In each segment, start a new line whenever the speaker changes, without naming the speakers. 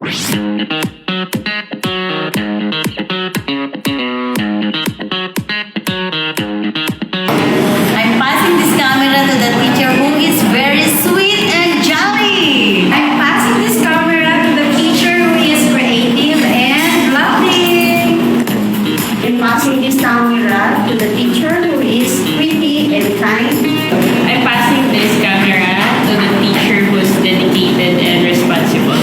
I'm passing this camera to the teacher who is very sweet and jolly. I'm passing this camera to the teacher who is creative and lovely. I'm passing this camera to the teacher who is pretty and kind.
I'm passing this camera to the teacher who's dedicated and responsible.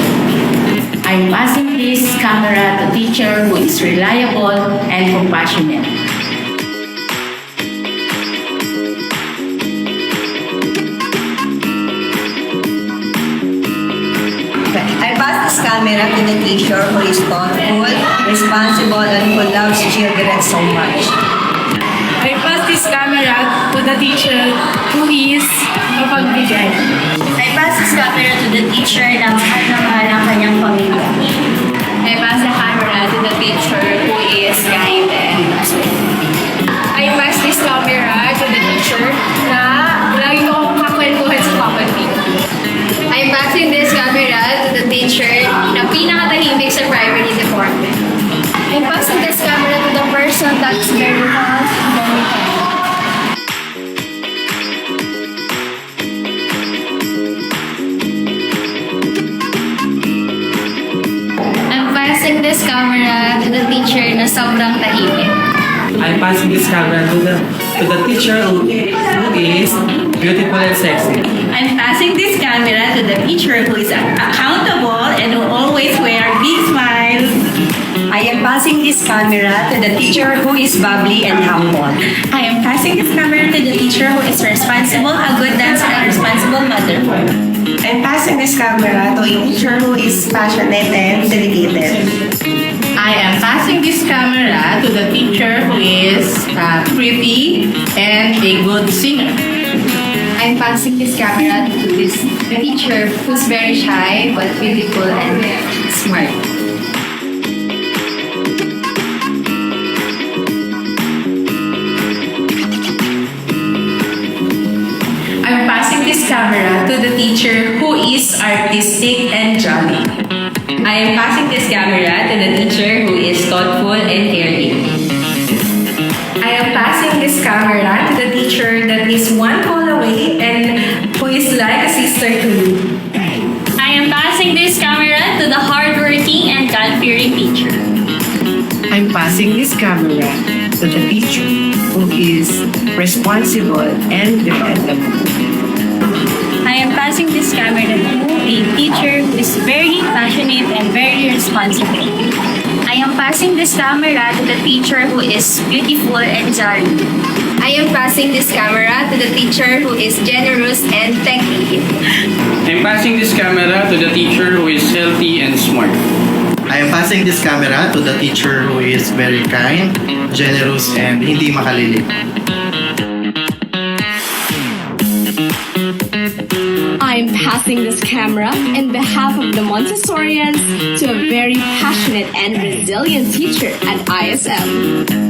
I'm passing this camera to teacher who is reliable and compassionate.
I pass this camera to the teacher who is thoughtful, responsible, and who loves children so much.
I pass this camera to the teacher who is mapagbigay.
I pass this camera to the teacher na mahal ang kanyang pamilya.
I pass the camera to the teacher who is kind and I pass this camera to the teacher na lagi ko kakwentuhan sa kapatid. I'm passing this camera to the teacher na pinakatahimik sa primary department. I'm passing this camera to the person that's very fast. I'm passing this camera to the teacher na sobrang tahimik.
I'm passing this camera to the teacher who is beautiful and sexy.
I'm passing this camera to the teacher who is accountable and who always wear big smiles.
I am passing this camera to the teacher who is bubbly and humble.
I am passing this camera to the teacher who is responsible, a good dancer, and responsible mother.
I'm passing this camera to a teacher who is passionate and dedicated.
I am passing this camera to the teacher who is pretty and a good singer.
I'm passing this camera to the teacher who's very shy but beautiful and smart.
I'm passing this camera to the teacher who is artistic and jolly.
I am passing this camera to the teacher who is thoughtful and caring.
I am passing this camera to the teacher that is one call away and who is like a sister to you.
I am passing this camera to the hardworking and God-fearing teacher.
I'm passing this camera to the teacher who is responsible and dependable.
I am passing this camera to a teacher who is very passionate and very responsible. I am passing this camera to the teacher who is beautiful and jolly. I am passing this camera to the teacher who is generous and techy.
I'm passing this camera to the teacher who is healthy and smart.
I am passing this camera to the teacher who is very kind, generous, and hindi makalili.
I'm passing this camera in behalf of the Montessorians to a very passionate and resilient teacher at ISM.